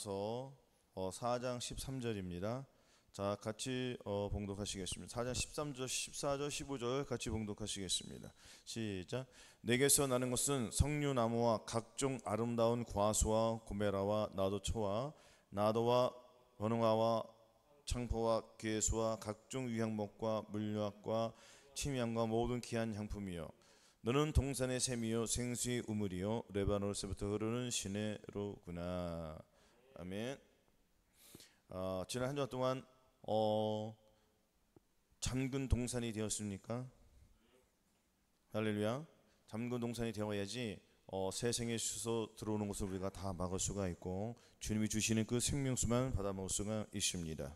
로마서 4장 13절입니다. 자, 같이 봉독하시겠습니다. 4장 13절, 14절, 15절 같이 봉독하시겠습니다. 시작. 내게서 나는 것은 석류나무와 각종 아름다운 과수와 고메라와 나도초와 나도와 번응아와 창포와 괴수와 각종 유향목과 물류학과 침향과 모든 귀한 향품이요 너는 동산의 샘이요 생수의 우물이요 레바논에서부터 흐르는 시내로구나. 아멘. 지난 한 주간 동안 잠근 동산이 되었습니까? 할렐루야. 잠근 동산이 되어야지 새 생의 수소 들어오는 것을 우리가 다 막을 수가 있고 주님이 주시는 그 생명수만 받아 먹을 수가 있습니다.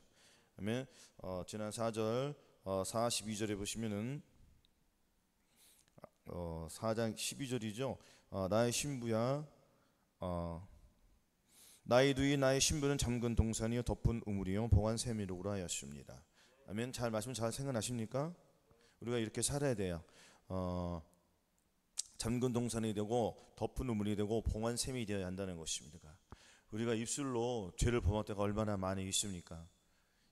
아멘. 지난 4절 42절에 보시면은 4장 12절이죠. 나의 신부야, 나의 누이 나의 신부는 잠근 동산이요 덮은 우물이요 봉한 샘이로구나 하였습니다. 아멘. 잘 말씀 잘 생각나십니까? 우리가 이렇게 살아야 돼요. 잠근 동산이 되고 덮은 우물이 되고 봉한 샘이 되어야 한다는 것입니다. 우리가 입술로 죄를 범할 때가 얼마나 많이 있습니까?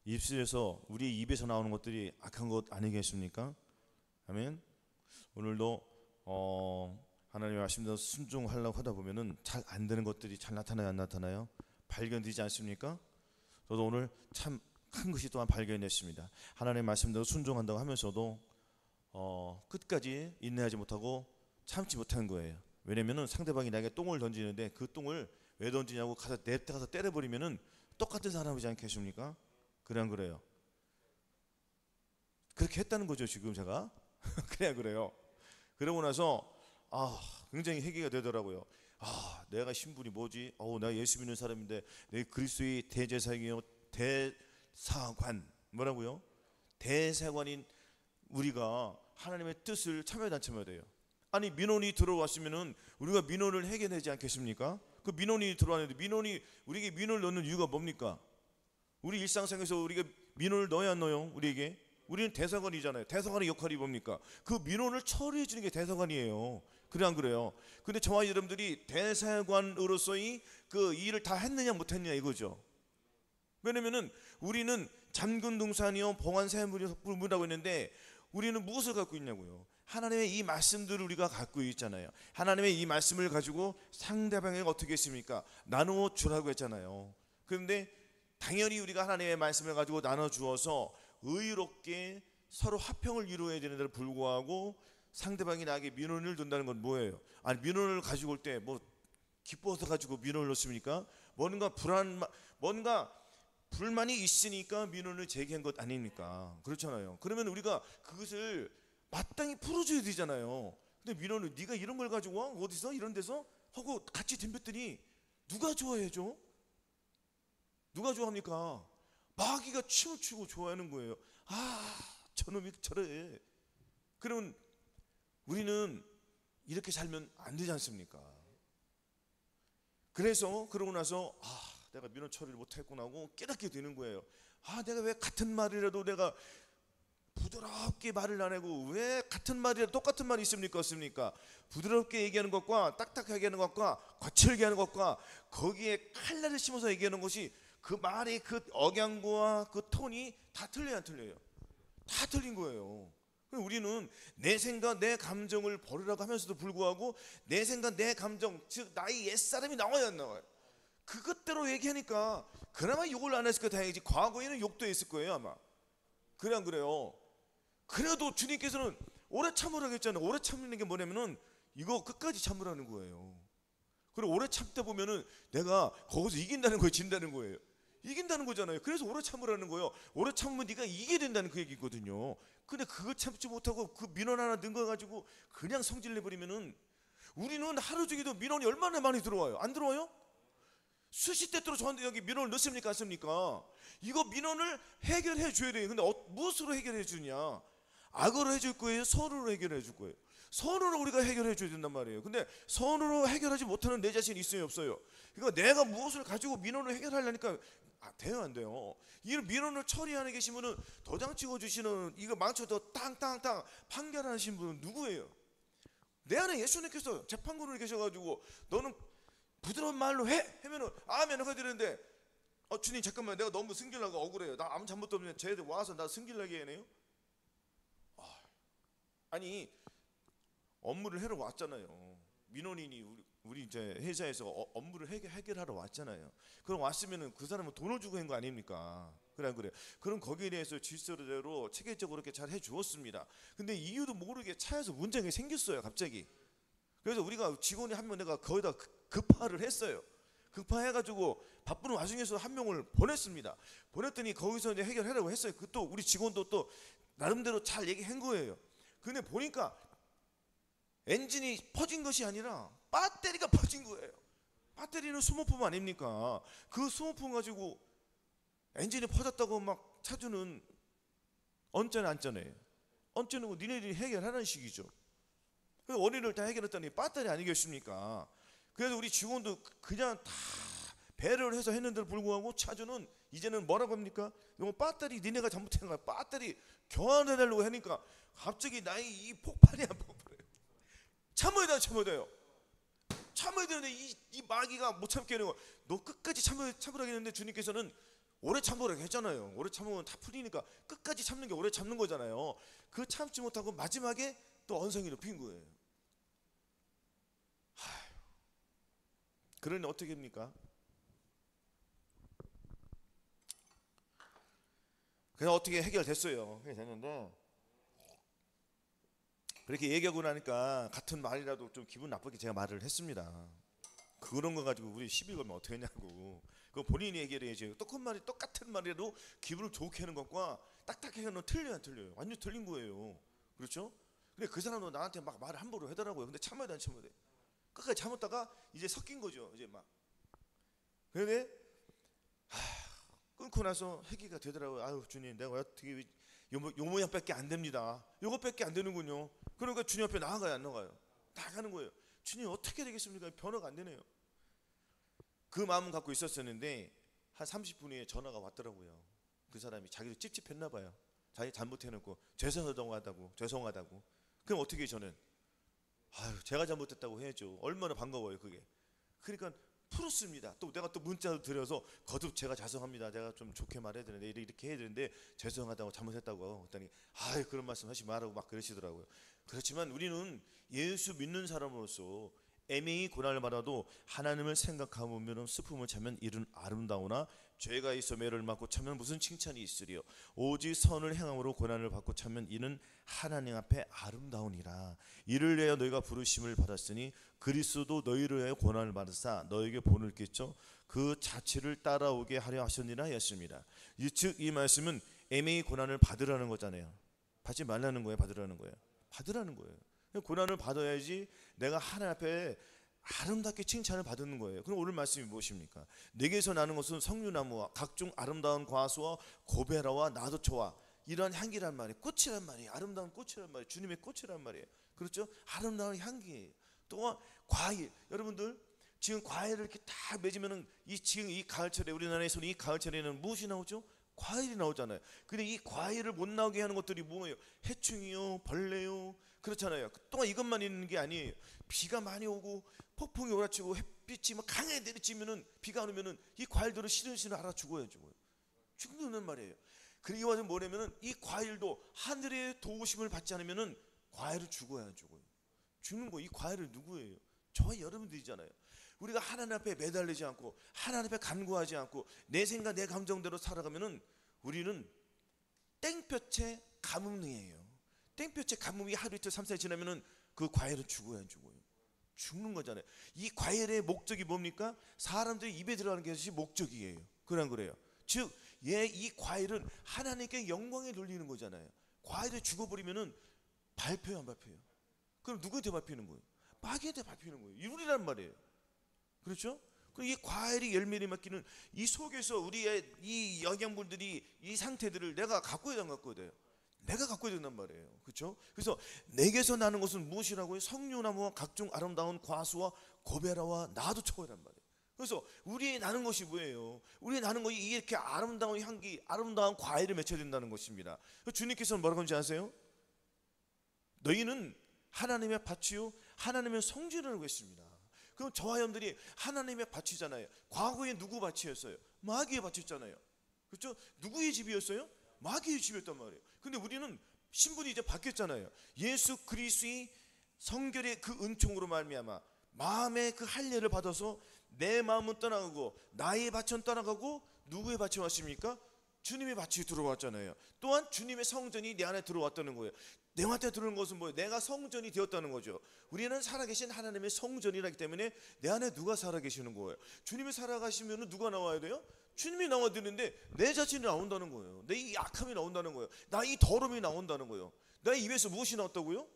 입술에서 우리 입에서 나오는 것들이 악한 것 아니겠습니까? 아멘. 오늘도 하나님의 말씀대로 순종하려고 하다 보면은 잘 안 되는 것들이 잘 나타나요, 안 나타나요? 발견되지 않습니까? 저도 오늘 참 큰 것이 또한 발견됐습니다. 하나님의 말씀대로 순종한다고 하면서도 끝까지 인내하지 못하고 참지 못한 거예요. 왜냐면은 상대방이 나에게 똥을 던지는데 그 똥을 왜 던지냐고 가서 때려버리면은 똑같은 사람이지 않겠습니까? 그래 안 그래요? 그렇게 했다는 거죠 지금 제가. 그래요. 그러고 나서 굉장히 회개가 되더라고요. 내가 신분이 뭐지? 내가 예수 믿는 사람인데 내 그리스도의 대제사장이요 대사관 뭐라고요? 대사관인 우리가 하나님의 뜻을 참여해야 돼요. 아니 민원이 들어왔으면은 우리가 민원을 해결하지 않겠습니까? 그 민원이 들어왔는데 우리에게 민원을 넣는 이유가 뭡니까? 우리 일상생활에서 우리가 민원을 넣어야 안 넣어요? 우리에게? 우리는 대사관이잖아요. 대사관의 역할이 뭡니까? 그 민원을 처리해 주는 게 대사관이에요. 그래 안 그래요? 근데 저와 여러분들이 대사관으로서의 그 일을 다 했느냐 못했느냐 이거죠. 왜냐면은 우리는 잠근 동산이요 봉한 샘이라고 했는데 우리는 무엇을 갖고 있냐고요? 하나님의 이 말씀들을 우리가 갖고 있잖아요. 하나님의 이 말씀을 가지고 상대방에게 어떻게 했습니까? 나누어 주라고 했잖아요. 그런데 당연히 우리가 하나님의 말씀을 가지고 나눠 주어서 의롭게 서로 화평을 이루어야 되는데도 불구하고 상대방이 나에게 민원을 둔다는 건 뭐예요? 아니 민원을 가지고 올 때 뭐 기뻐서 가지고 민원을 넣습니까? 뭔가 불만이 있으니까 민원을 제기한 것 아닙니까? 그렇잖아요. 그러면 우리가 그것을 마땅히 풀어줘야 되잖아요. 근데 민원을 네가 이런 걸 가지고 와? 어디서? 이런 데서? 하고 같이 덤볐더니 누가 좋아해줘? 누가 좋아합니까? 마귀가 춤을 추고 좋아하는 거예요. 저놈이 저래. 그러면 우리는 이렇게 살면 안 되지 않습니까? 그래서 그러고 나서 내가 민원 처리를 못했구나 하고 깨닫게 되는 거예요. 내가 왜 같은 말이라도 내가 부드럽게 말을 안 하고 왜 같은 말이라도 똑같은 말이 있습니까? 없습니까? 부드럽게 얘기하는 것과 딱딱하게 하는 것과 거칠게 하는 것과 거기에 칼날을 심어서 얘기하는 것이 그 말의 그 억양과 그 톤이 다 틀려요, 안 틀려요? 다 틀린 거예요. 우리는 내 생각, 내 감정을 버리라고 하면서도 불구하고 내 생각, 내 감정, 즉 나의 옛사람이 나와야 안 나와요. 그것대로 얘기하니까 그나마 욕을 안 했을 거 다행이지 과거에는 욕도 했을 거예요 아마. 그래 안 그래요? 그래도 주님께서는 오래 참으라고 했잖아요. 오래 참는 게 뭐냐면은 이거 끝까지 참으라는 거예요. 그리고 오래 참다 보면은 내가 거기서 이긴다는 거예요, 진다는 거예요. 이긴다는 거잖아요. 그래서 오래 참으라는 거예요. 오래 참으면 네가 이기게 된다는 그 얘기거든요. 근데 그거 참지 못하고 그 민원 하나 넣은 거 가지고 그냥 성질 내버리면은 우리는 하루 종일도 민원이 얼마나 많이 들어와요. 안 들어와요? 수십 대때로 저한테 여기 민원을 넣습니까? 안 씁니까? 이거 민원을 해결해 줘야 돼요. 근데 무엇으로 해결해 주냐? 악으로 해줄 거예요? 선으로 해결해 줄 거예요? 선으로 우리가 해결해 줘야 된단 말이에요. 근데 선으로 해결하지 못하는 내 자신이 있어요, 없어요? 그러니까 내가 무엇을 가지고 민원을 해결하려니까 돼요, 안 돼요? 이 민원을 처리하는 계시면은 도장 찍어주시는 이거 망쳐도 땅땅땅 판결하신 분은 누구예요? 내 안에 예수님께서 재판관으로 계셔가지고 너는 부드러운 말로 하면은 아멘 하게 되는데, 주님 잠깐만, 내가 너무 승질나고 억울해요. 나 아무 잘못도 없는데 쟤들 와서 나 승질나게 해네요. 아니, 업무를 하러 왔잖아요. 민원인이 우리 이제 회사에서 업무를 해결하러 왔잖아요. 그럼 왔으면은 그 사람은 돈을 주고 한 거 아닙니까? 그래. 그럼 거기에 대해서 질서대로 체계적으로 이렇게 잘 해주었습니다. 근데 이유도 모르게 차에서 문제가 생겼어요, 갑자기. 그래서 우리가 직원이 한 명 내가 거기다 급파를 했어요. 급파해가지고 바쁜 와중에서 한 명을 보냈습니다. 보냈더니 거기서 이제 해결하라고 했어요. 그 또 우리 직원도 또 나름대로 잘 얘기한 거예요. 근데 보니까 엔진이 퍼진 것이 아니라 배터리가 퍼진 거예요. 배터리는 소모품 아닙니까? 그 소모품 가지고 엔진이 퍼졌다고 막 차주는 언짢아 안쩌네. 언짢고 니네들이 해결하라는 식이죠. 그 원인을 다 해결했더니 배터리 아니겠습니까? 그래서 우리 직원도 그냥 다 배려를 해서 했는데도 불구하고 차주는 이제는 뭐라고 합니까? 이거 배터리 니네가 잘못한 거야. 배터리 교환해달라고 하니까 갑자기 나의 이 폭발이 안 폭발해요. 참아야 돼요. 참아야 되는데 이 마귀가 못 참게 하는 거. 너 끝까지 참으라고 했는데 주님께서는 오래 참으라고 했잖아요. 오래 참으면 다 풀리니까 끝까지 참는 게 오래 참는 거잖아요. 그 참지 못하고 마지막에 또 언성이 높인 거예요. 그러니 어떻게 합니까? 그냥 어떻게 해결됐어요. 해결됐는데 그렇게 얘기하고 나니까 같은 말이라도 좀 기분 나쁘게 제가 말을 했습니다. 그런 거 가지고 우리 시비 걸면 어떻게 하냐고. 그거 본인이 얘기를 해야지. 똑같은 말이라도 기분을 좋게 하는 것과 딱딱하게 하는 건 틀려요, 안 틀려요? 완전 틀린 거예요. 그렇죠? 근데 그 사람도 나한테 막 말을 함부로 하더라고요. 근데 참아야 돼, 안 참아야 돼? 끝까지 참았다가 이제 섞인 거죠. 이제 막. 그런데 끊고 나서 회개가 되더라고요. 아유 주님, 내가 어떻게 요 모양밖에 안 됩니다. 요것밖에 안 되는군요. 그러니까 주님 앞에 나아가요, 안 나가요? 나가는 거예요. 주님 어떻게 되겠습니까? 변화가 안 되네요. 그 마음은 갖고 있었었는데 한 30분 후에 전화가 왔더라고요. 그 사람이 자기도 찝찝했나 봐요. 자기 잘못해놓고 죄송하다고. 그럼 어떻게 저는 제가 잘못했다고 해야죠. 얼마나 반가워요 그게. 그러니까 풀었습니다. 또 내가 또 문자를 드려서 거듭 제가 죄송합니다. 내가 좀 좋게 말해야 되는데 이렇게 해야 되는데 죄송하다고 잘못했다고 했더니 그런 말씀 하지 말라고 막 그러시더라고요. 그렇지만 우리는 예수 믿는 사람으로서 애매히 고난을 받아도 하나님을 생각하면 슬픔을 참으면 이른 아름다우나 죄가 있어 매를 맞고 참으면 무슨 칭찬이 있으리요. 오직 선을 행함으로 고난을 받고 참으면 이는 하나님 앞에 아름다우니라. 이를 위하여 너희가 부르심을 받았으니 그리스도도 너희를 위하여 고난을 받으사 너에게 본을 끼쳐 그 자취를 따라오게 하려 하셨니라 했습니다. 즉 이 말씀은 애매히 고난을 받으라는 거잖아요. 받지 말라는 거예요, 받으라는 거예요? 받으라는 거예요. 고난을 받아야지 내가 하나님 앞에 아름답게 칭찬을 받는 거예요. 그럼 오늘 말씀이 무엇입니까? 내게서 나는 것은 석류나무와 각종 아름다운 과수와 고베라와 나도초와 이러한 향기란 말이에요. 꽃이란 말이에요. 아름다운 꽃이란 말이에요. 주님의 꽃이란 말이에요. 그렇죠? 아름다운 향기예요. 또한 과일. 여러분들 지금 과일을 이렇게 다 맺으면은 지금 이 가을철에 우리나라에서는 이 가을철에는 무엇이 나오죠? 과일이 나오잖아요. 근데 이 과일을 못 나오게 하는 것들이 뭐예요? 해충이요, 벌레요. 그렇잖아요. 또한 이것만 있는 게 아니에요. 비가 많이 오고 폭풍이 몰아치고 햇빛이 막 강하게 내리치면은 비가 안 오면은 이 과일들은 시들시들 알아 죽어요. 죽는 말이에요. 그리고 와서 뭐냐면은 이 과일도 하늘의 도우심을 받지 않으면은 과일을 죽어요. 죽는 거. 이 과일을 누구예요? 저와 여러분들이잖아요. 우리가 하나님 앞에 매달리지 않고 하나님 앞에 간구하지 않고 내 생각 내 감정대로 살아가면은 우리는 땡볕에 가뭄이에요. 땡볕에 가뭄이 하루 이틀 3일 지나면은 그 과일은 죽어요, 안 죽어요? 죽는 거잖아요. 이 과일의 목적이 뭡니까? 사람들이 입에 들어가는 것이 목적이에요. 그래요. 즉, 이 과일은 하나님께 영광에 돌리는 거잖아요. 과일을 죽어버리면은 발표요, 안 발표요? 그럼 누구한테 발표는 거예요? 마귀한테 발표는 거예요. 이루리란 말이에요. 그렇죠? 이 과일이 열매를 맺기는 이 속에서 우리의 이 영양분들이 이 상태들을 내가 갖고 해야 안 갖고 돼요? 내가 갖고 해야 된단 말이에요. 그렇죠? 그래서 내게서 나는 것은 무엇이라고요? 석류나무와 각종 아름다운 과수와 고베라와 나도초란 말이에요. 그래서 우리의 나는 것이 뭐예요? 우리의 나는 것이 이렇게 아름다운 향기, 아름다운 과일을 맺혀야 된다는 것입니다. 주님께서는 뭐라고 하는지 아세요? 너희는 하나님의 밭이요 하나님의 성전이라고 했습니다. 그럼 저와 여러분들이 하나님의 밭이잖아요. 과거에 누구 밭이었어요? 마귀의 밭이었잖아요. 그렇죠? 누구의 집이었어요? 마귀의 집이었단 말이에요. 근데 우리는 신분이 이제 바뀌었잖아요. 예수 그리스도의 성결의 그 은총으로 말미암아 마음의 그 할례를 받아서 내 마음은 떠나가고 나의 밭은 떠나가고 누구의 밭이 왔습니까? 주님의 밭이 들어왔잖아요. 또한 주님의 성전이 내 안에 들어왔다는 거예요. 내 안에 들어오는 것은 뭐예요? 내가 성전이 되었다는 거죠. 우리는 살아계신 하나님의 성전이라기 때문에 내 안에 누가 살아계시는 거예요? 주님이 살아가시면 누가 나와야 돼요? 주님이 나와야 되는데 내 자신이 나온다는 거예요. 내 이 약함이 나온다는 거예요. 나 이 더러움이 나온다는 거예요. 나의 입에서 무엇이 나왔다고요?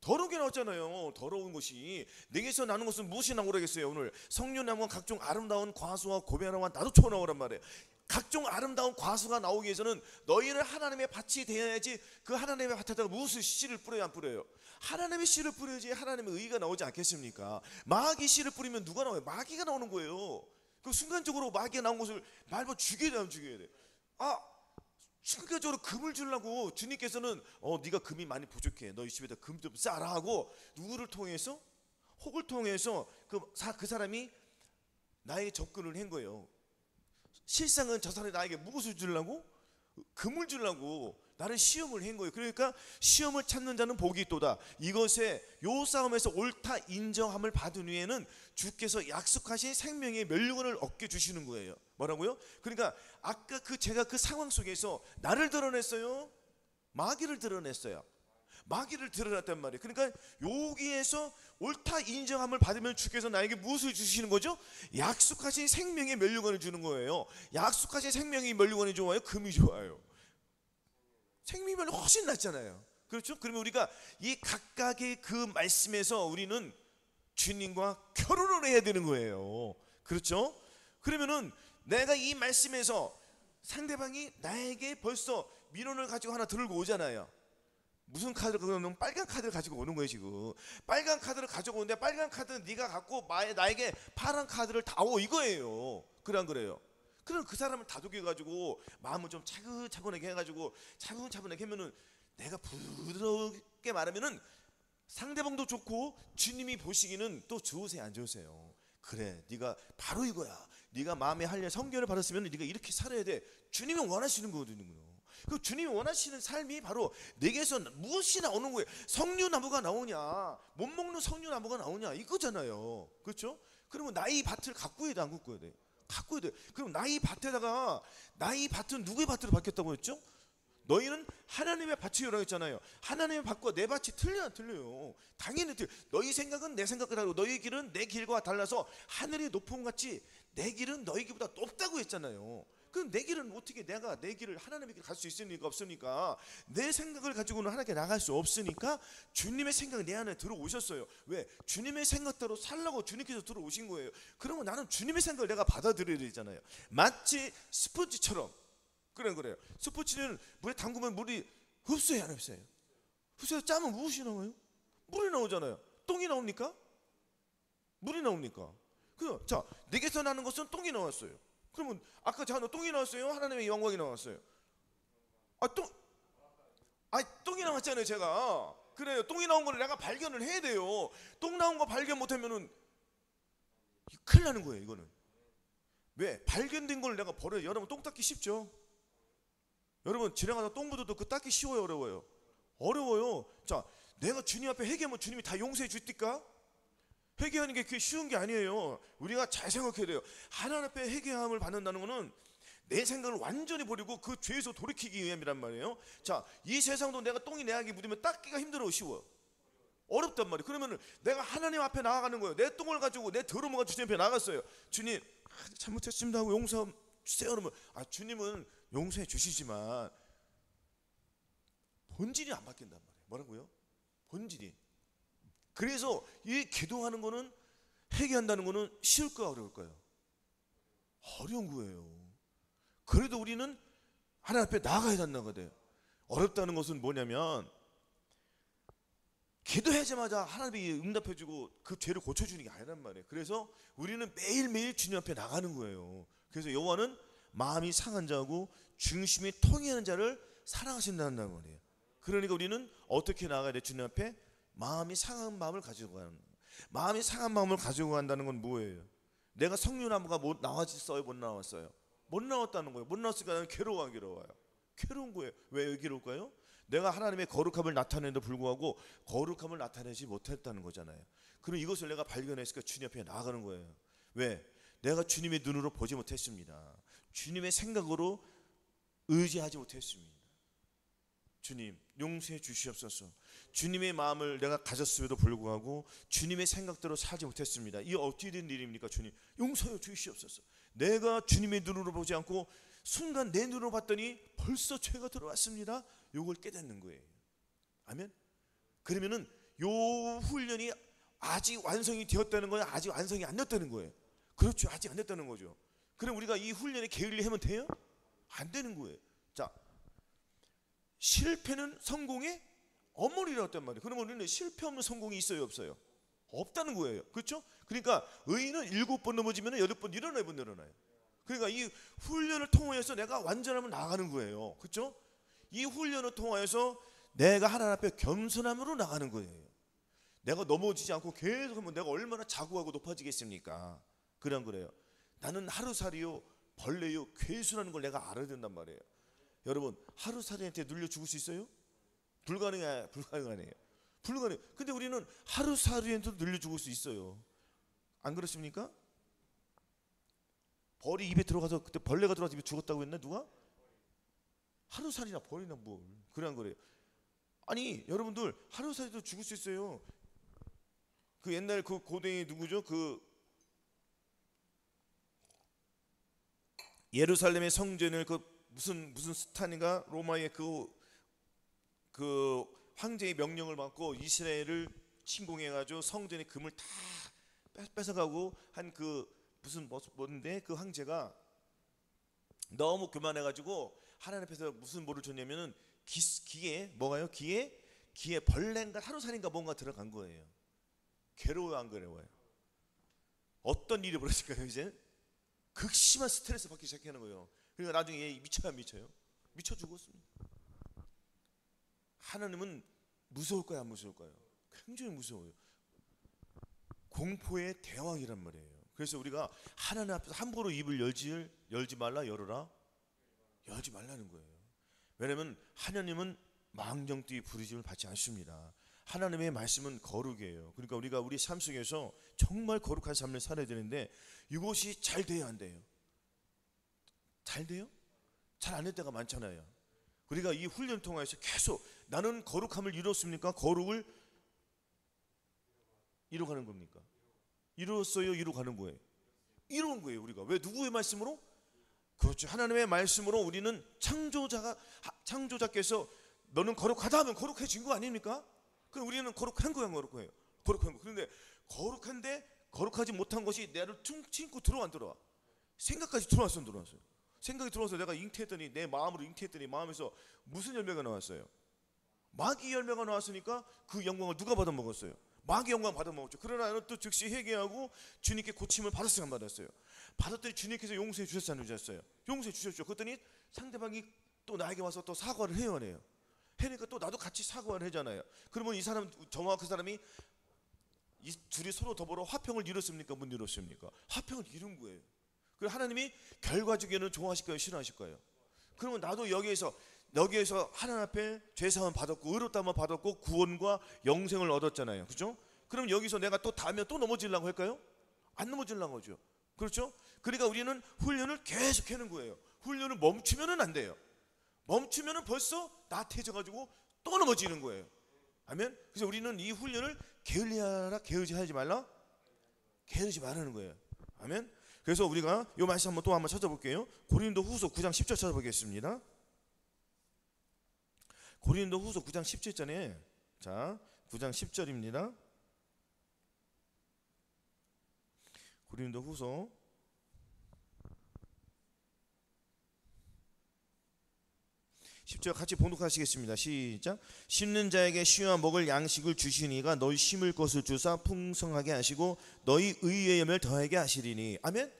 더러운 게 나왔잖아요. 더러운 것이 내게서 나는 것은 무엇이 나오라겠어요? 오늘 성령 나무와 각종 아름다운 과수와 고배나무와 나도 나오란 말이에요. 각종 아름다운 과수가 나오기 위해서는 너희는 하나님의 밭이 되어야지. 그 하나님의 밭에다가 무슨 씨를 뿌려야 안 뿌려요? 하나님의 씨를 뿌려야지 하나님의 의가 나오지 않겠습니까? 마귀 씨를 뿌리면 누가 나와요? 마귀가 나오는 거예요. 그 순간적으로 마귀가 나온 것을 말고 죽여야 돼, 안 죽여야 돼? 순간적으로 금을 주려고 주님께서는 네가 금이 많이 부족해, 너희 집에다 금 좀 싸라 하고 누구를 통해서? 혹을 통해서 그 사람이 나에게 접근을 한 거예요. 실상은 저 사람이 나에게 무엇을 주려고? 금을 주려고 나를 시험을 한 거예요. 그러니까 시험을 찾는 자는 복이 있도다. 이것에 요 싸움에서 옳다 인정함을 받은 후에는 주께서 약속하신 생명의 멸류관을 얻게 주시는 거예요. 뭐라고요? 그러니까 아까 제가 그 상황 속에서 나를 드러냈어요? 마귀를 드러냈어요. 마귀를 드러냈단 말이에요. 그러니까 여기에서 옳다 인정함을 받으면 주께서 나에게 무엇을 주시는 거죠? 약속하신 생명의 멸류관을 주는 거예요. 약속하신 생명의 멸류관이 좋아요? 금이 좋아요? 생명이 훨씬 낫잖아요. 그렇죠? 그러면 우리가 이 각각의 그 말씀에서 우리는 주님과 결혼을 해야 되는 거예요. 그렇죠? 그러면은 내가 이 말씀에서 상대방이 나에게 벌써 민원을 가지고 하나 들고 오잖아요. 무슨 카드를 가지고 오는? 빨간 카드를 가지고 오는 거예요. 지금 빨간 카드를 가지고 오는데 빨간 카드는 네가 갖고 나에게 파란 카드를 다오 이거예요. 그래 안 그래요? 그럼 그 사람을 다독여가지고 마음을 좀 차분하게 해가지고 차분하게 하면은 내가 부드럽게 말하면은 상대방도 좋고 주님이 보시기는 또 좋으세요, 안 좋으세요? 그래, 네가 바로 이거야. 네가 마음에 할례 성결을 받았으면 네가 이렇게 살아야 돼. 주님이 원하시는 거거든요. 그 주님이 원하시는 삶이 바로 내게서 무엇이 나오는 거예요? 석류나무가 나오냐, 못 먹는 석류나무가 나오냐 이거잖아요. 그렇죠? 그러면 나의 밭을 가꾸어야 돼, 안 가꾸어야 돼? 가꾸어야 돼. 그럼 나의 밭에다가, 나의 밭은 누구의 밭으로 바뀌었다고 했죠? 너희는 하나님의 밭이라고 했잖아요. 하나님의 밭과 내 밭이 틀려요, 안 틀려요? 당연히 틀려. 너희 생각은 내 생각과 다르고 너희 길은 내 길과 달라서 하늘이 높음 같이 내 길은 너희 길보다 높다고 했잖아요. 그럼 내 길은 어떻게 내가 내 길을 하나님의 길을 갈 수 있습니까? 없으니까. 내 생각을 가지고는 하나님께 나갈 수 없으니까 주님의 생각이 내 안에 들어오셨어요. 왜? 주님의 생각대로 살라고 주님께서 들어오신 거예요. 그러면 나는 주님의 생각을 내가 받아들여야 되잖아요. 마치 스펀지처럼. 그래요. 스포츠는 물에 담그면 물이 흡수해요, 안 흡수해요? 흡수해서 짜면 무엇이 나와요? 물이 나오잖아요. 똥이 나옵니까? 물이 나옵니까? 자, 내게서 나는 것은 똥이 나왔어요. 그러면 아까 똥이 나왔어요? 하나님의 영광이 나왔어요? 똥이 나왔잖아요, 제가. 그래요. 똥이 나온 걸 내가 발견을 해야 돼요. 똥 나온 거 발견 못하면은 큰일 나는 거예요, 이거는. 왜? 발견된 걸 내가 버려요. 여러분 똥 닦기 쉽죠? 여러분 지나가다 똥 묻어도 그 닦기 쉬워요, 어려워요? 어려워요. 자, 내가 주님 앞에 회개하면 주님이 다 용서해 주십니까? 회개하는 게 그게 쉬운 게 아니에요. 우리가 잘 생각해야 돼요. 하나님 앞에 회개함을 받는다는 것은 내 생각을 완전히 버리고 그 죄에서 돌이키기 위함이란 말이에요. 자, 이 세상도 내가 똥이 내 안에 묻으면 닦기가 힘들어, 쉬워? 어렵단 말이에요. 그러면 내가 하나님 앞에 나아가는 거예요. 내 똥을 가지고, 내 더러움을 가지고 주님 앞에 나갔어요. 주님, 잘못했습니다 하고 용서 주세요. 그러면 주님은 용서해 주시지만 본질이 안 바뀐단 말이에요. 뭐라고요? 본질이. 그래서 이 기도하는 거는, 회개한다는 거는 쉬울까 어려울까요? 어려운 거예요. 그래도 우리는 하나님 앞에 나가야 돼요. 어렵다는 것은 뭐냐면 기도하자마자 하나님이 응답해주고 그 죄를 고쳐주는 게 아니란 말이에요. 그래서 우리는 매일매일 주님 앞에 나가는 거예요. 그래서 여호와는 마음이 상한 자하고 중심이 통해하는 자를 사랑하신다는 말이에요. 그러니까 우리는 어떻게 나가야 돼? 주님 앞에 마음이 상한 마음을 가지고 가는 거예요. 마음이 상한 마음을 가지고 간다는 건 뭐예요? 내가 석류나무가 못 나왔어요? 못 나왔어요? 못 나왔다는 거예요. 못 나왔으니까 나는 괴로워요. 괴로운 거예요. 왜 괴로울까요? 내가 하나님의 거룩함을 나타내는데 불구하고 거룩함을 나타내지 못했다는 거잖아요. 그럼 이것을 내가 발견했으니까 주님 앞에 나아가는 거예요. 왜? 내가 주님의 눈으로 보지 못했습니다. 주님의 생각으로 의지하지 못했습니다. 주님 용서해 주시옵소서. 주님의 마음을 내가 가졌음에도 불구하고 주님의 생각대로 살지 못했습니다. 이게 어떻게 된 일입니까? 주님 용서해 주시옵소서. 내가 주님의 눈으로 보지 않고 순간 내 눈으로 봤더니 벌써 죄가 들어왔습니다. 이걸 깨닫는 거예요. 아멘. 그러면은 요 훈련이 아직 완성이 되었다는 거예요? 아직 완성이 안 됐다는 거예요? 그렇죠. 아직 안 됐다는 거죠. 그럼 우리가 이 훈련에 게을리하면 돼요? 안 되는 거예요. 자, 실패는 성공의 어머니라고 했단 말이에요. 그러면 우리는 실패 없는 성공이 있어요, 없어요? 없다는 거예요. 그렇죠? 그러니까 의인은 7번 넘어지면 8번 일어나요. 그러니까 이 훈련을 통해서 내가 완전함을 나가는 거예요. 그렇죠? 이 훈련을 통해서 내가 하나님 앞에 겸손함으로 나가는 거예요. 내가 넘어지지 않고 계속 하면 내가 얼마나 자고하고 높아지겠습니까? 그래요. 나는 하루살이요 벌레요 괴수라는 걸 내가 알아야 된단 말이에요. 여러분 하루살이한테 눌려 죽을 수 있어요? 불가능해요. 불가능해요. 근데 우리는 하루살이한테도 눌려 죽을 수 있어요. 안 그렇습니까? 벌이 입에 들어가서 그때 벌레가 들어가서 입에 죽었다고 했나 누가? 하루살이나 벌이나 뭘 그런 거래요. 아니 여러분들 하루살이도 죽을 수 있어요. 그 옛날 그 고대의 누구죠? 그 예루살렘의 성전을 그 무슨 스탄인가 로마의 그 황제의 명령을 받고 이스라엘을 침공해가지고 성전의 금을 다 뺏어가고 한 그 무슨 뭔데 그 황제가 너무 교만해가지고 하나님 앞에서 무슨 뭐를 줬냐면은 기에 뭐가요? 기에 벌레인가 하루살인가 뭔가 들어간 거예요. 괴로워요, 안 괴로워요? 어떤 일이 벌어질까요? 이제 극심한 스트레스 받기 시작하는 거예요. 그러니까 나중에 얘 미쳐요, 안 미쳐요? 미쳐 죽었습니다. 하나님은 무서울까요, 안 무서울까요? 굉장히 무서워요. 공포의 대왕이란 말이에요. 그래서 우리가 하나님 앞에서 함부로 입을 열지 말라, 열어라, 열지 말라는 거예요. 왜냐하면 하나님은 망정띠 부르심을 받지 않습니다. 하나님의 말씀은 거룩이에요. 그러니까 우리가 우리 삶 속에서 정말 거룩한 삶을 살아야 되는데 이것이 잘 돼야 안 돼요? 잘 돼요? 잘 안 될 때가 많잖아요. 우리가 이 훈련 통해서 계속 나는 거룩함을 이뤘습니까? 거룩을 이뤄가는 겁니까? 이뤘어요? 이뤄가는 거예요? 이룬 거예요. 우리가 왜 누구의 말씀으로? 그렇죠. 하나님의 말씀으로 우리는 창조자께서 너는 거룩하다 하면 거룩해진 거 아닙니까? 그럼 우리는 거룩한 거야, 거룩해요. 거룩한 거. 그런데 거룩한데 거룩하지 못한 것이 나를 퉁치고 들어와 안 들어와? 생각까지 들어왔어, 안 들어왔어요? 생각이 들어와서 내가 잉태했더니 내 마음으로 잉태했더니 마음에서 무슨 열매가 나왔어요? 마귀 열매가 나왔으니까 그 영광을 누가 받아 먹었어요? 마귀 영광 받아 먹었죠. 그러나 나는 또 즉시 회개하고 주님께 고침을 받았어요, 안 받았어요? 받았더니 주님께서 용서해 주셨어요, 안 주셨어요? 용서해 주셨죠. 그랬더니 상대방이 또 나에게 와서 또 사과를 해요, 안 해요? 해니까 또 나도 같이 사과를 하잖아요. 그러면 이 사람, 저와 그 사람이 이 둘이 서로 더불어 화평을 이뤘습니까? 못 이뤘습니까? 화평을 이룬 거예요. 그리고 하나님이 결과적으로는 좋아하실까요? 싫어하실까요? 그러면 나도 여기에서 하나님 앞에 죄사함 받았고 의롭다함을 받았고 구원과 영생을 얻었잖아요. 그렇죠? 그럼 여기서 내가 또 다음에 또 넘어지려고 할까요? 안 넘어지려고 하죠. 그렇죠? 그러니까 우리는 훈련을 계속 하는 거예요. 훈련을 멈추면은 안 돼요. 멈추면은 벌써 나태해져가지고 또 넘어지는 거예요. 아멘. 그래서 우리는 이 훈련을 게을리하지 말라, 게으르지 말라는 거예요. 아멘. 그래서 우리가 이 말씀 한번 찾아볼게요. 고린도후서 9장 10절 찾아보겠습니다. 고린도후서 9장 10절에 자 9장 10절입니다. 고린도후서 10절 같이 봉독하시겠습니다. 시작. 심는 자에게 쉬어 먹을 양식을 주시니가 너희 심을 것을 주사 풍성하게 하시고 너희 의의 열매를 더하게 하시리니. 아멘.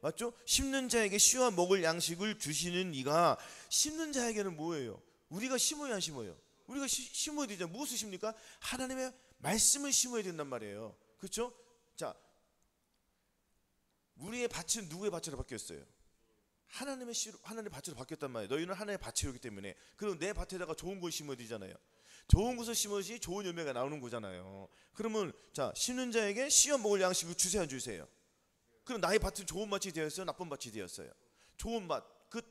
맞죠? 심는 자에게 쉬어 먹을 양식을 주시는 이가, 심는 자에게는 뭐예요? 우리가 심어야 안 심어요? 우리가 심어야 되죠. 무엇을 심니까? 하나님의 말씀을 심어야 된단 말이에요. 그렇죠? 자, 우리의 밭은 누구의 밭으로 바뀌었어요? 하나님의 씨로, 하나님의 밭으로 바뀌었단 말이에요. 너희는 하나님의 밭이기 때문에. 그럼 내 밭에다가 좋은 걸 심어야 되잖아요. 좋은 것을 심어야지 좋은 열매가 나오는 거잖아요. 그러면 자, 심는 자에게 씌어 먹을 양식을 주세요, 안 주세요? 그럼 나의 밭은 좋은 밭이 되었어요, 나쁜 밭이 되었어요? 좋은 밭,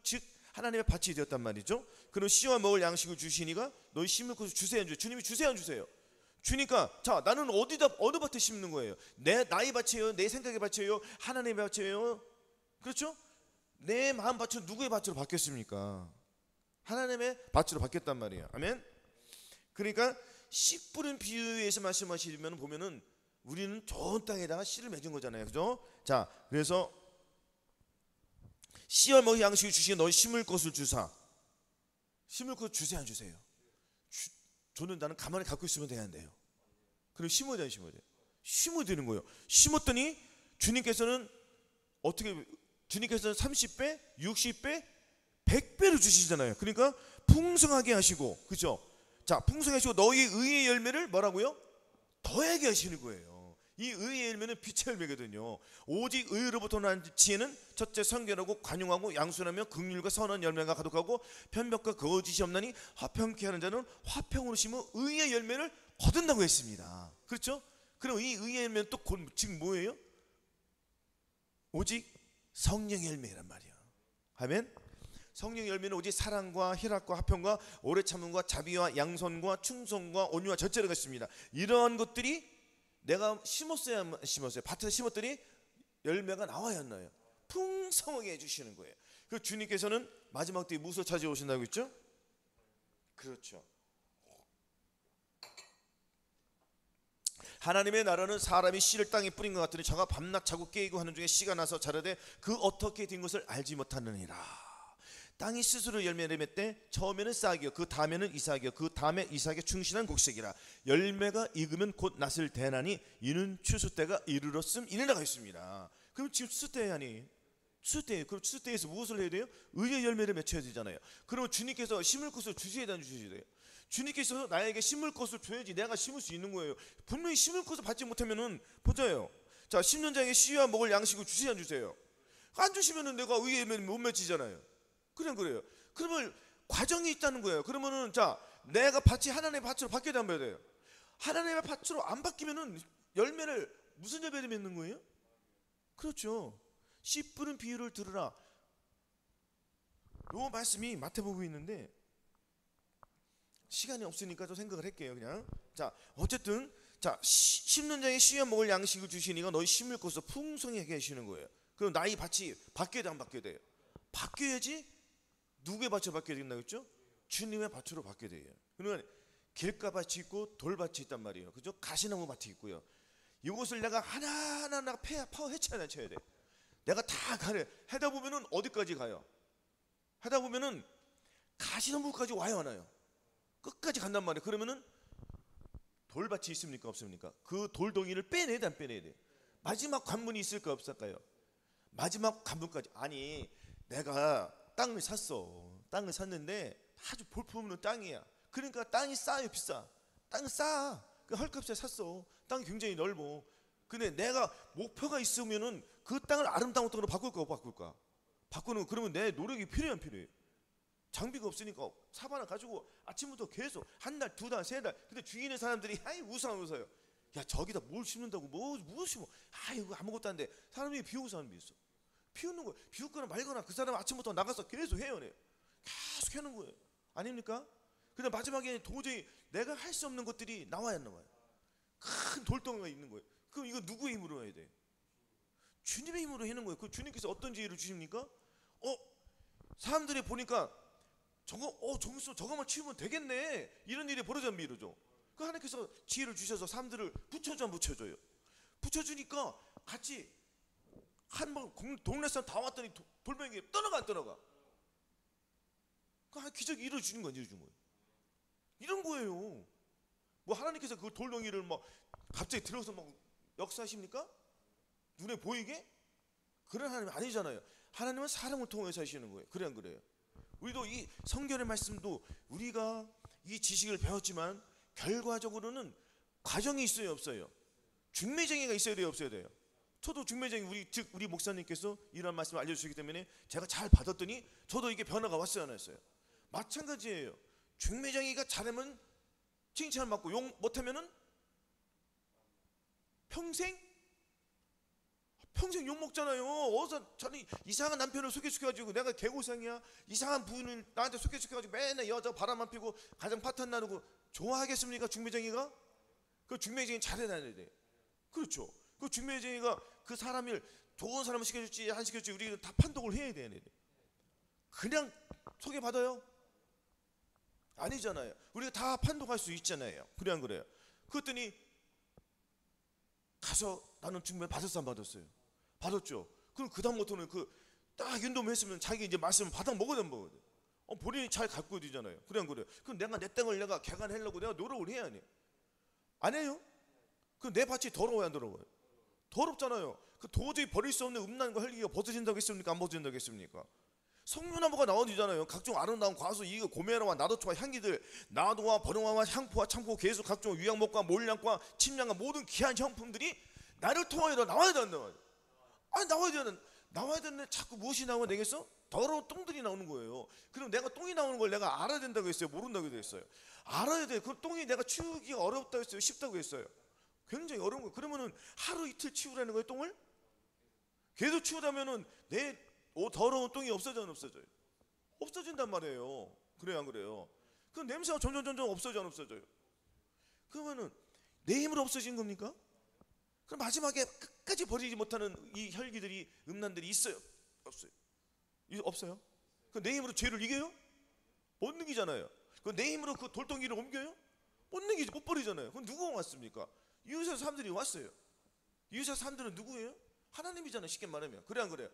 즉 하나님의 밭이 되었단 말이죠. 그럼 씌어 먹을 양식을 주시니까 너희 심을 것을 주세요, 안 주세요? 주님이 주세요, 안 주세요? 주니까 자, 나는 어느 밭에 심는 거예요? 나의 밭이에요? 내 생각의 밭이에요? 하나님의 밭이에요? 그렇죠? 내 마음 밭은 누구의 밭으로 바뀌었습니까? 하나님의 밭으로 바뀌었단 말이에요. 아멘. 그러니까 씨 뿌린 비유에서 말씀하시면 보면은 우리는 좋은 땅에다가 씨를 맺은 거잖아요, 그죠? 자, 그래서 씨와 먹을 양식을 주시니 너희 심을 것을 주사. 심을 것 주세요, 안 주세요? 저는 나는 가만히 갖고 있으면 돼야 한대요. 그럼 심어야 돼요, 심어야 돼요? 심어야 되는 거예요. 심었더니 주님께서는 어떻게, 주님께서는 30배, 60배, 100배로 주시잖아요. 그러니까 풍성하게 하시고, 그죠? 자, 풍성하게 하시고 너희 의의 열매를 뭐라고요? 더하게 하시는 거예요. 이 의의 열매는 빛의 열매거든요. 오직 의로부터 난 지혜는 첫째 성결하고 관용하고 양순하며 긍휼과 선한 열매가 가득하고 편벽과 거짓이 없나니 화평케 하는 자는 화평으로 심어 의의 열매를 거둔다고 했습니다. 그렇죠? 그럼 이 의의 열매는 또 지금 뭐예요? 오직 성령의 열매란 말이야. 아멘. 성령의 열매는 오직 사랑과 희락과 화평과 오래 참음과 자비와 양선과 충성과 온유와 절제가 있습니다. 이러한 것들이 내가 심었어야 심었어요. 밭에서 심었더니 열매가 나와야 하나요? 풍성하게 해주시는 거예요. 그 주님께서는 마지막 때에 무엇을 찾아오신다고 했죠? 그렇죠. 하나님의 나라는 사람이 씨를 땅에 뿌린 것 같으니 저가 밤낮 자고 깨이고 하는 중에 씨가 나서 자라되 그 어떻게 된 것을 알지 못하느니라. 땅이 스스로 열매를 맺되 처음에는 싹이요 그 다음에는 이삭이요 그 다음에 이삭의 충신한 곡식이라. 열매가 익으면 곧 낫을 대나니 이는 추수 때가 이르렀음이니라 했습니다. 그럼 지금 추수 때 아니? 추수 때. 그럼 추수 때에서 무엇을 해야 돼요? 의의 열매를 맺혀야 되잖아요. 그럼 주님께서 심을 것을 주셔야 되는 주셔야 돼요. 주님께서 나에게 심을 것을 줘야지 내가 심을 수 있는 거예요. 분명히 심을 것을 받지 못하면은 보자요. 자, 심는 자에게 씨와 먹을 양식을 주세요, 안 주세요? 안 주시면은 내가 의의 열매를 못 맺히잖아요. 그래요. 그러면 과정이 있다는 거예요. 그러면은 자, 내가 밭이 하나님의 밭으로 바뀌어야 한번 돼요. 하나님의 밭으로 안 바뀌면은 열매를 무슨 열매를 맺는 거예요? 그렇죠. 씨 뿌린 비유를 들으라. 요 말씀이 마태복음에 있는데 시간이 없으니까 좀 생각을 할게요. 그냥 자, 어쨌든 자, 심는 자에게 씨와 먹을 양식을 주시니까 너희 심을 것을 풍성하게 하시는 거예요. 그럼 나의 밭이 바뀌어야 돼, 안 바뀌어야 돼요? 바뀌어야지. 누구의 밭으로 바뀌어야 된다고 했죠? 주님의 밭으로 바뀌어야 돼요. 그러면 길가밭이 있고 돌밭이 있단 말이에요. 그죠? 가시나무 밭이 있고요. 이것을 내가 하나하나 파워 해쳐야 돼. 내가 다 가래. 하다 보면은 어디까지 가요? 하다 보면은 가시나무까지 와요, 안 와요? 끝까지 간단 말이에요. 그러면은 돌밭이 있습니까, 없습니까? 그 돌덩이를 빼내야 돼, 안 빼내야 돼? 마지막 관문이 있을까, 없을까요? 마지막 관문까지. 아니, 내가 땅을 샀어. 땅을 샀는데 아주 볼품없는 땅이야. 그러니까 땅이 싸요, 비싸? 땅은 싸. 그 헐값에 샀어. 땅이 굉장히 넓어. 근데 내가 목표가 있으면은 그 땅을 아름다운 땅으로 바꿀까, 못 바꿀까? 바꾸는, 그러면 내 노력이 필요해, 안 필요해? 장비가 없으니까 사바나 가지고 아침부터 계속 한 달, 두 달, 세 달. 근데 주위에 사람들이 아이 웃어요. 야, 저기다 뭘 심는다고? 뭐 심어? 이거 아무것도 안 돼. 사람이 비우고 사람이 있어. 피우는 거예요. 비웃거나 말거나 그 사람 아침부터 나가서 계속 해요. 계속 하는 거예요. 아닙니까? 근데 마지막에 도저히 내가 할 수 없는 것들이 나와야 나와요. 큰 돌덩이가 있는 거예요. 그럼 이거 누구의 힘으로 해야 돼? 주님의 힘으로 하는 거예요. 그 주님께서 어떤 지혜를 주십니까? 사람들이 보니까 저거만 치우면 되겠네. 이런 일이 벌어지면 이러죠. 그 하나님께서 지혜를 주셔서 사람들을 붙여줘요. 붙여주니까 같이 한번 동네 사람 다 왔더니 돌멩이 떠나가 안 떠나가? 그 기적이 이루어지는 거예요. 이런 거예요. 뭐 하나님께서 그 돌덩이를 막 갑자기 들어서 막 역사하십니까? 눈에 보이게? 그런 하나님이 아니잖아요. 하나님은 사람을 통해서 하시는 거예요. 그래, 안 그래요? 우리도 이 성경의 말씀도 우리가 이 지식을 배웠지만 결과적으로는 과정이 있어요, 없어요? 중매쟁이가 있어야 돼요, 없어야 돼요? 저도 중매쟁이 우리 목사님께서 이런 말씀을 알려주시기 때문에 제가 잘 받았더니 저도 이게 변화가 왔어요, 안 왔어요? 마찬가지예요. 중매쟁이가 잘하면 칭찬을 받고 욕 못하면은 평생 욕 먹잖아요. 어디서 저는 이상한 남편을 소개시켜가지고 내가 개고생이야, 이상한 부인을 나한테 소개시켜가지고 맨날 여자 바람만 피고 가정 파탄 나누고 좋아하겠습니까? 중매쟁이가? 그 중매쟁이 잘해놔야 돼. 그렇죠. 그 중매쟁이가 그 사람을 좋은 사람을 시켜줄지 안 시켜줄지 우리는 다 판독을 해야 돼. 그냥 소개받아요? 아니잖아요. 우리가 다 판독할 수 있잖아요. 그래 안 그래요? 그랬더니 가서 나는 중매 받았어, 안 받았어요? 받았죠. 그럼 그 다음부터는 딱 윤도했으면 자기 이제 말씀을 받아 먹어야 먹어야 돼. 본인이 잘 갖고 되잖아요. 그래 안 그래요? 그럼 내가 내 땅을 내가 개간하려고 내가 노력을 해야 하냐? 안 해요? 그럼 내 밭이 더러워야 안 더러워요? 더럽잖아요. 그 도저히 버릴 수 없는 음란과 혈기가 벗어진다고 했습니까? 안 벗어진다고 했습니까? 석류나무가 나오잖아요. 각종 아름다운 과수, 이거 고메라와 나도초와 향기들, 나도와 버릉화와 향포와 참포, 개수, 각종 유향목과 몰량과 침량과 모든 귀한 형품들이 나를 통하여 나와야 된다. 아니 나와야 되는데 자꾸 무엇이 나오면 되겠어? 더러운 똥들이 나오는 거예요. 그럼 내가 똥이 나오는 걸 내가 알아야 된다고 했어요? 모른다고 했어요? 알아야 돼. 그 똥이 내가 치우기가 어렵다고 했어요? 쉽다고 했어요? 굉장히 어려운 거예요. 그러면은 하루 이틀 치우라는 거예요, 똥을? 계속 치우다면은 내 더러운 똥이 없어져요, 안 없어져요? 없어진단 말이에요. 그래요, 안 그래요? 그 냄새가 점점 없어져, 안 없어져요? 그러면은 내 힘으로 없어진 겁니까? 그럼 마지막에 끝까지 버리지 못하는 이 혈기들이, 음란들이 있어요, 없어요? 없어요? 그 내 힘으로 죄를 이겨요? 못 이기잖아요. 그 내 힘으로 그 돌덩이를 옮겨요? 못 이기지, 못 버리잖아요. 그럼 누가 왔습니까? 이웃의 사람들이 왔어요. 이웃의 사람들은 누구예요? 하나님이잖아요, 쉽게 말하면. 그래 안 그래요?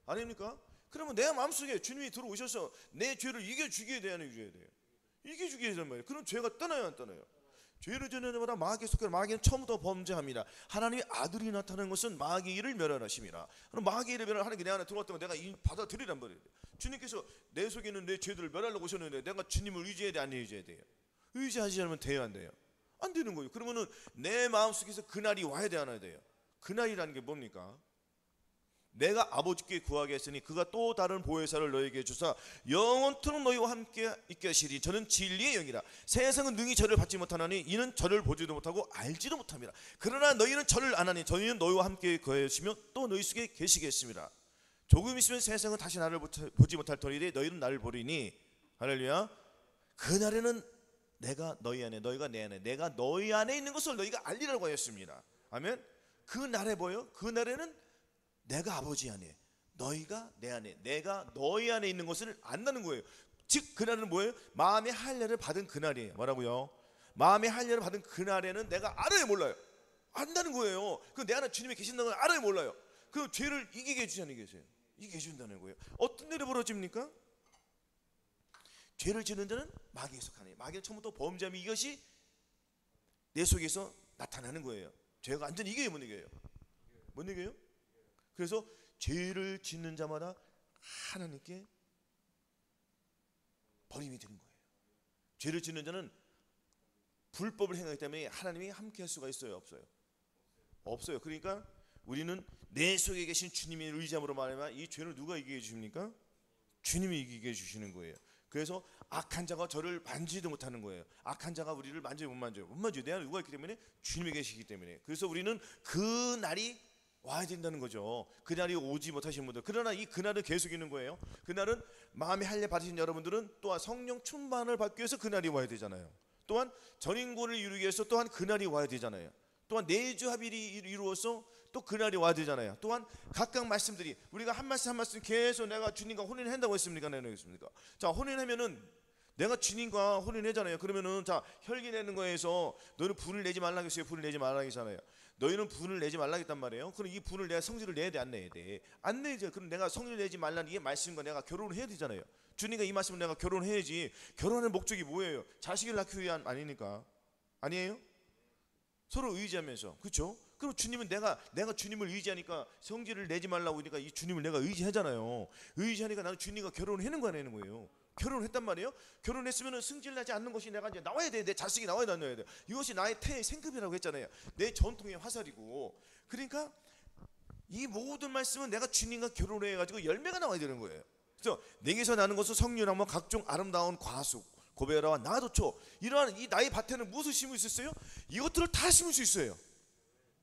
아닙니까? 그러면 내 마음속에 주님이 들어오셔서 내 죄를 이겨주게 돼야 돼요. 이겨주게 되란 말이에요. 그럼 죄가 떠나요, 안 떠나요? 죄를 지는 자마다 마귀에 속해 마귀는 처음부터 범죄합니다. 하나님의 아들이 나타나는 것은 마귀의 일을 멸하심이라. 그럼 마귀의 일을 멸하는 게 내 안에 들어왔던 거 내가 받아들이란 말이에요. 주님께서 내 속에 있는 내 죄들을 멸하려고 오셨는데 내가 주님을 의지해야 돼, 안 의지해야 돼요? 의지하지 않으면 돼요, 안 돼요? 안 되는 거예요. 그러면은 내 마음속에서 그날이 와야 돼, 안 와야 돼요? 그날이라는 게 뭡니까? 내가 아버지께 구하게 했으니 그가 또 다른 보혜사를 너에게 주사 영원토록 너희와 함께 있게 하시리. 저는 진리의 영이라. 세상은 능히 저를 받지 못하나니 이는 저를 보지도 못하고 알지도 못합니다. 그러나 너희는 저를 아나니 저희는 너희와 함께 거하시며 또 너희 속에 계시겠습니다. 조금 있으면 세상은 다시 나를 보지 못할 터이되 너희는 나를 보리니. 할렐루야. 그날에는 내가 너희 안에, 너희가 내 안에, 내가 너희 안에 있는 것을 너희가 알리라고 하였습니다. 아멘. 그 날에 뭐예요? 그 날에는 내가 아버지 안에, 너희가 내 안에, 내가 너희 안에 있는 것을 안다는 거예요. 즉 그날은 뭐예요? 마음의 할례를 받은 그날이에요. 뭐라고요? 마음의 할례를 받은 그날에는 내가 알아요, 몰라요? 안다는 거예요. 그 내 안에 주님이 계신다는 걸 알아요, 몰라요? 그 죄를 이기게 해주자는 계세요. 이기게 해준다는 거예요. 어떤 일이 벌어집니까? 죄를 지는 자는 마귀에 속하네. 마귀는 처음부터 범죄함이 이것이 내 속에서 나타나는 거예요. 죄가 완전히 이겨요, 못 이겨요? 못 이겨요? 그래서 죄를 짓는 자마다 하나님께 버림이 되는 거예요. 죄를 짓는 자는 불법을 행하기 때문에 하나님이 함께 할 수가 있어요, 없어요? 없어요. 그러니까 우리는 내 속에 계신 주님의 의지함으로 말하면 이 죄를 누가 이기게 해주십니까? 주님이 이기게 해주시는 거예요. 그래서 악한 자가 저를 만지지도 못하는 거예요. 악한 자가 우리를 만져요, 못 만져요? 못 만져요. 내 안에 누가 있기 때문에? 주님이 계시기 때문에. 그래서 우리는 그 날이 와야 된다는 거죠. 그날이 오지 못하신 분들. 그러나 이 그날은 계속 있는 거예요. 그날은 마음의 할례 받으신 여러분들은 또한 성령 충만을 받기 위해서 그날이 와야 되잖아요. 또한 전인권을 이루기 위해서 또한 그날이 와야 되잖아요. 또한 내주 합일이 이루어서 또 그날이 와야 되잖아요. 또한 각각 말씀들이 우리가 한 말씀 한 말씀 계속 내가 주님과 혼인한다고 했습니까? 안 했습니까? 자, 혼인하면은 내가 주님과 혼인하잖아요. 그러면은 자, 혈기 내는 거에서 너는 분을 내지 말라고 했어요. 분을 내지 말라고 했잖아요. 너희는 분을 내지 말라고 했단 말이에요. 그럼 이 분을 내가 성질을 내야 돼, 안 내야 돼? 안 내죠. 그럼 내가 성질을 내지 말라는 이 말씀과 내가 결혼을 해야 되잖아요. 주님과 이 말씀을 내가 결혼해야지. 결혼하는 목적이 뭐예요? 자식을 낳기 위한 아니니까. 아니에요? 서로 의지하면서. 그렇죠? 그럼 주님은 내가 주님을 의지하니까 성질을 내지 말라고 하니까 이 주님을 내가 의지하잖아요. 의지하니까 나는 주님과 결혼을 하는 거 아니는 거예요. 결혼을 했단 말이에요. 결혼했으면 승질나지 않는 것이 내가 이제 나와야 돼. 내 자식이 나와야 돼. 이것이 나의 태의 생급이라고 했잖아요. 내 전통의 화살이고. 그러니까 이 모든 말씀은 내가 주님과 결혼을 해가지고 열매가 나와야 되는 거예요. 그래서 내게서 나는 것은 성륜하며 각종 아름다운 과수 고베라와 나도초, 이러한 이 나의 밭에는 무엇을 심을 수 있어요? 이것들을 다 심을 수 있어요.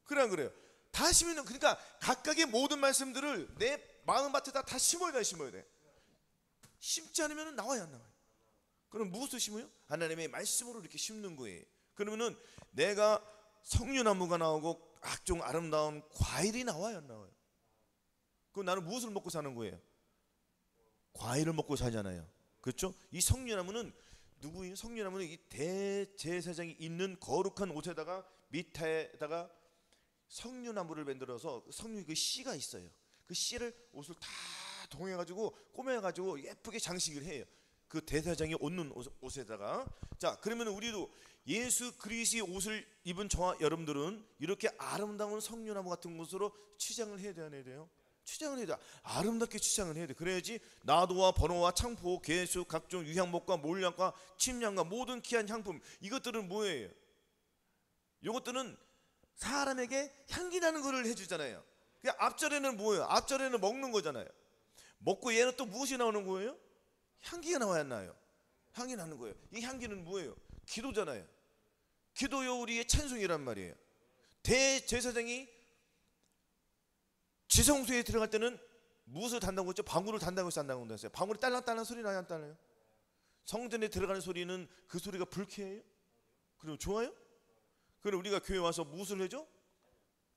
그래 안 그래요? 다 심으면, 그러니까 각각의 모든 말씀들을 내 마음밭에다 다 심어야 돼. 심지 않으면 나와야 안 나와요. 그럼 무엇을 심어요? 하나님의 말씀으로 이렇게 심는 거예요. 그러면은 내가 석류나무가 나오고 각종 아름다운 과일이 나와요, 안 나와요? 그럼 나는 무엇을 먹고 사는 거예요? 과일을 먹고 살잖아요. 그렇죠? 이 석류나무는 누구예요? 석류나무는 이 대제사장이 있는 거룩한 옷에다가 밑에다가 석류나무를 만들어서 석류 그 씨가 있어요. 그 씨를 옷을 다 동해가지고 꼬매가지고 예쁘게 장식을 해요. 그 대제사장이 옷는 옷에다가. 자, 그러면 우리도 예수 그리스도의 옷을 입은 저와 여러분들은 이렇게 아름다운 석류나무 같은 곳으로 치장을 해야 돼요. 치장을 해야 돼. 아름답게 치장을 해야 돼. 그래야지 나도와 번호와 창포, 개수, 각종 유향목과 몰약과 침향과 모든 귀한 향품, 이것들은 뭐예요? 이것들은 사람에게 향기 나는 것을 해주잖아요. 앞절에는 뭐예요? 앞절에는 먹는 거잖아요. 먹고 얘는 또 무엇이 나오는 거예요? 향기가 나와야 안 나요? 향기 나는 거예요. 이 향기는 뭐예요? 기도잖아요. 기도요 우리의 찬송이란 말이에요. 대제사장이 지성소에 들어갈 때는 무엇을 단다고 했죠? 방울을 단다고 해서 안다고 했어요. 방울이 딸랑딸랑 소리 나요, 안 나요? 성전에 들어가는 소리는 그 소리가 불쾌해요? 그럼 좋아요? 그럼 우리가 교회 와서 무엇을 해줘?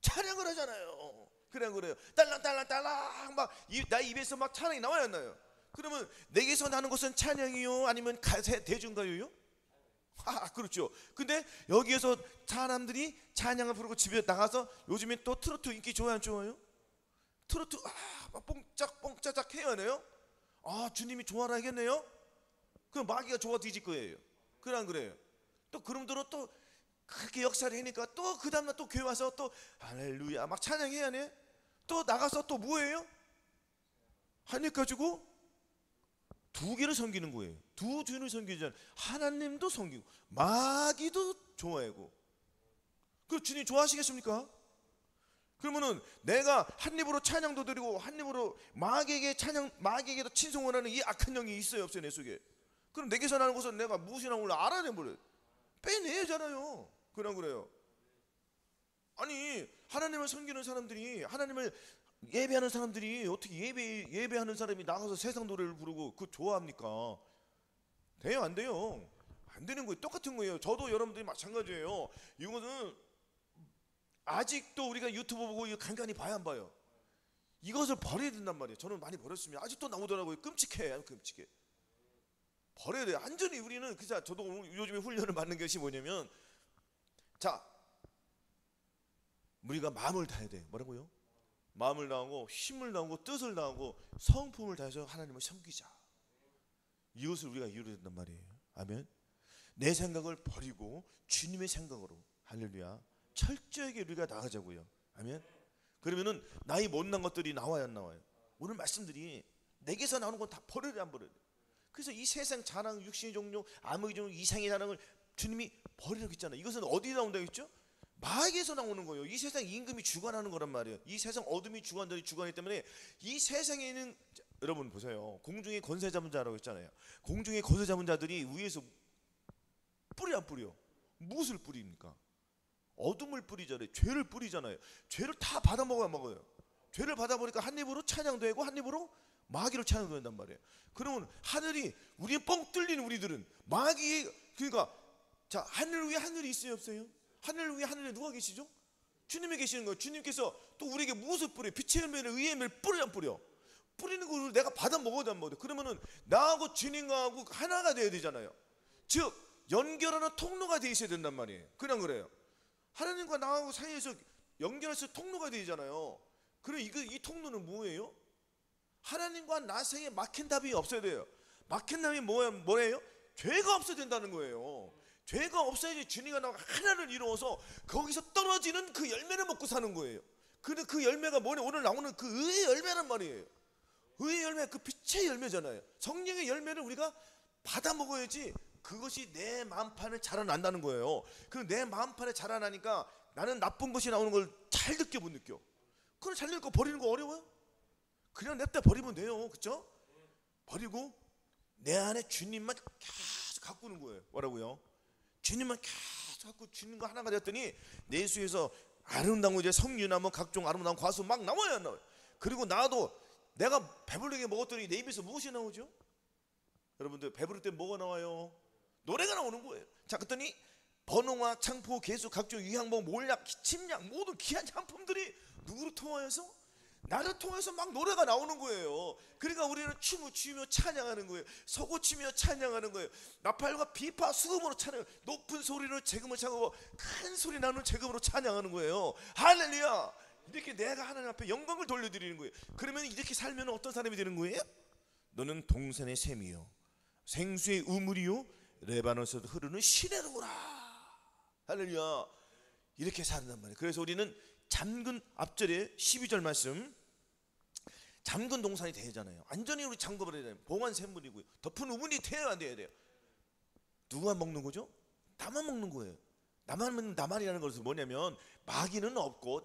찬양을 하잖아요. 그래 안 그래요? 딸랑딸랑딸랑 막 나 입에서 막 찬양이 나와야 안 나요? 그러면 내게서 나는 것은 찬양이요? 아니면 대중가요요? 그렇죠. 근데 여기에서 사람들이 찬양을 부르고 집에 나가서 요즘에 또 트로트 인기 좋아요, 안 좋아요? 트로트 막 뽕짝뽕짜짝 해야 하네요. 주님이 좋아라 하겠네요. 그럼 마귀가 좋아 뒤질 거예요. 그래 안 그래요? 또 그놈들은 또 그렇게 역사를 하니까 또 그 다음날 또 교회 와서 또 할렐루야 막 찬양해야 하네. 또 나가서 또 뭐예요? 한 일 가지고 두 개를 섬기는 거예요. 두 주인을 섬기잖아요. 하나님도 섬기고 마귀도 좋아하고. 그 주님 좋아하시겠습니까? 그러면은 내가 한 입으로 찬양도 드리고 한 입으로 마귀에게도 친송을 하는 이 악한 영이 있어요, 없어요, 내 속에? 그럼 내게서 나는 것은 내가 무엇이 나오는 걸 알아내버려요. 빼내잖아요. 그래요. 아니 하나님을 섬기는 사람들이, 하나님을 예배하는 사람들이 어떻게 예배하는 사람이 나가서 세상 노래를 부르고 그거 좋아합니까? 돼요, 안 돼요? 안 되는 거예요. 똑같은 거예요. 저도 여러분들이 마찬가지예요. 이것은 아직도 우리가 유튜브 보고 이거 간간히 봐야 안 봐요? 이것을 버려야 된단 말이에요. 저는 많이 버렸습니다. 아직도 나오더라고요. 끔찍해. 버려야 돼요. 완전히 우리는. 그래서 저도 요즘에 훈련을 받는 것이 뭐냐면, 자, 우리가 마음을 다해야 돼. 뭐라고요? 마음을 다하고 힘을 다하고 뜻을 다하고 성품을 다해서 하나님을 섬기자. 이것을 우리가 이루어야 된단 말이에요. 아멘. 내 생각을 버리고 주님의 생각으로, 할렐루야, 철저하게 우리가 나가자고요. 아멘. 그러면은 나이 못난 것들이 나와야 안 나와요? 오늘 말씀들이 내게서 나오는 건 다 버려야 돼, 안 버려야 돼? 그래서 이 세상 자랑, 육신의 종교, 암흑의 종교, 이상의 자랑을 주님이 버리라고 했잖아요. 이것은 어디 나온다고 했죠? 마귀에서 나오는 거예요. 이 세상 임금이 주관하는 거란 말이에요. 이 세상 어둠이 주관하기 때문에 이 세상에 있는, 여러분 보세요. 공중에 권세 잡은 자라고 했잖아요. 공중에 권세 잡은 자들이 위에서 뿌리 안 뿌려? 무엇을 뿌립니까? 어둠을 뿌리잖아요. 죄를 뿌리잖아요. 죄를 다 받아 먹어요. 죄를 받아 보니까 한 입으로 찬양도 하고 한 입으로 마귀를 찬양도 한단 말이에요. 그러면 하늘이, 우리는 뻥 뚫리는 우리들은 마귀의, 그러니까 자, 하늘 위에 하늘이 있어요, 없어요? 하늘 위에 하늘에 누가 계시죠? 주님이 계시는 거예요. 주님께서 또 우리에게 무엇을 뿌려요? 빛의 열매를, 의의 열매를 뿌려 안 뿌려? 뿌리는 걸 내가 받아 먹어야 안 먹어야? 그러면은 나하고 주님하고 하나가 돼야 되잖아요. 즉 연결하는 통로가 돼 있어야 된단 말이에요. 그래요. 하나님과 나하고 사이에서 연결해서 통로가 되잖아요. 그럼 이 통로는 뭐예요? 하나님과 나 사이에 막힌 답이 없어야 돼요. 막힌 답이 뭐예요? 죄가 없어야 된다는 거예요. 죄가 없어야지 주님과 나가 하나를 이루어서 거기서 떨어지는 그 열매를 먹고 사는 거예요. 근데 그 열매가 뭐냐? 오늘 나오는 그 의의 열매란 말이에요. 의의 열매, 그 빛의 빛의 열매잖아요. 성령의 열매를 우리가 받아 먹어야지 그것이 내 마음판에 자라난다는 거예요. 그 내 마음판에 자라나니까 나는 나쁜 것이 나오는 걸 잘 느껴 못 느껴? 그걸 잘 느끼고 버리는 거 어려워요? 그냥 냅다 버리면 돼요. 그렇죠? 버리고 내 안에 주님만 계속 가꾸는 거예요. 뭐라고요? 주님만 계속 갖고 주는 거 하나가 됐더니 내수에서 아름다운 이제 석류나무 각종 아름다운 과수 막 나와요, 안 나와요? 그리고 나도 내가 배부르게 먹었더니 내 입에서 무엇이 나오죠? 여러분들 배부를 때 뭐가 나와요? 노래가 나오는 거예요. 자, 그랬더니 번홍화, 창포, 개수, 각종 유향봉, 몰약, 침약 모든 귀한 향품들이 누구를 통하여서? 나를 통해서 막 노래가 나오는 거예요. 그러니까 우리는 춤을 추며 찬양하는 거예요. 서고치며 찬양하는 거예요. 나팔과 비파, 수금으로 찬양, 높은 소리로 재금을 차고 큰 소리 나는 재금으로 찬양하는 거예요. 할렐루야. 이렇게 내가 하나님 앞에 영광을 돌려드리는 거예요. 그러면 이렇게 살면 어떤 사람이 되는 거예요? 너는 동산의 샘이요 생수의 우물이요 레바논에서 흐르는 시내로구나. 할렐루야. 이렇게 산단 말이에요. 그래서 우리는 잠근 앞절에 12절 말씀, 잠근 동산이 되잖아요. 완전히 우리 잠궈버려야 돼요. 봉한 샘물이고요. 덮은 우물이 되어야 안 돼야 돼요. 누가 먹는 거죠? 나만 먹는 거예요. 나만 먹는, 나만이라는 것은 뭐냐면 마귀는 없고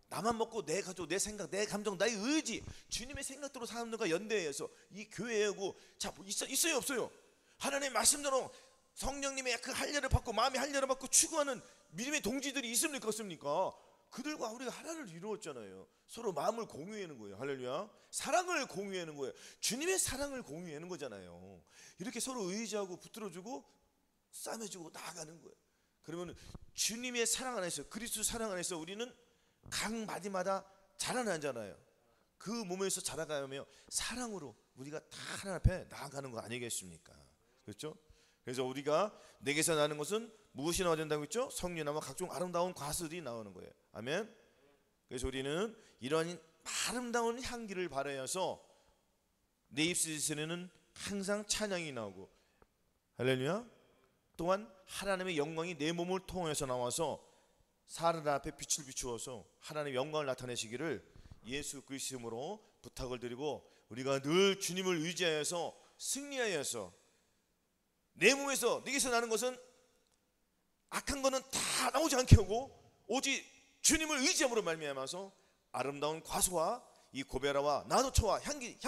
나만 먹고 내 가족, 내 생각, 내 감정, 나의 의지, 주님의 생각대로 사람들과 연대해서 이 교회하고 자 있어요 없어요? 하나님의 말씀대로 성령님의 그 할례를 받고 마음의 할례를 받고 추구하는 믿음의 동지들이 있습니까 없습니까? 그들과 우리가 하나를 이루었잖아요. 서로 마음을 공유하는 거예요. 할렐루야. 사랑을 공유하는 거예요. 주님의 사랑을 공유하는 거잖아요. 이렇게 서로 의지하고 붙들어주고 싸매주고 나아가는 거예요. 그러면 주님의 사랑 안에서, 그리스도 사랑 안에서 우리는 각 마디마다 자라나잖아요. 그 몸에서 자라가며 사랑으로 우리가 다 하나님 앞에 나아가는 거 아니겠습니까? 그렇죠? 그래서 우리가 내게서 나는 것은 무엇이 나와야 된다고 했죠? 석류나무 각종 아름다운 과수들이 나오는 거예요. 아멘. 그래서 우리는 이런 아름다운 향기를 발하여서 내 입술에서는 항상 찬양이 나오고, 할렐루야. 또한 하나님의 영광이 내 몸을 통해서 나와서 사람 앞에 빛을 비추어서 하나님의 영광을 나타내시기를 예수 그리스도 이름으로 부탁을 드리고, 우리가 늘 주님을 의지하여서 승리하여서 내 몸에서 내게서 나는 것은 악한 거는 다 나오지 않게 하고 오직 주님을 의지함으로 말미암아서 아름다운 과수와 이 고베라와 나노초와 향기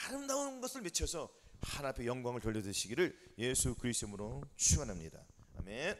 아름다운 것을 맺혀서 하나님 앞에 영광을 돌려드리시기를 예수 그리스도 이름으로 축원합니다. 아멘.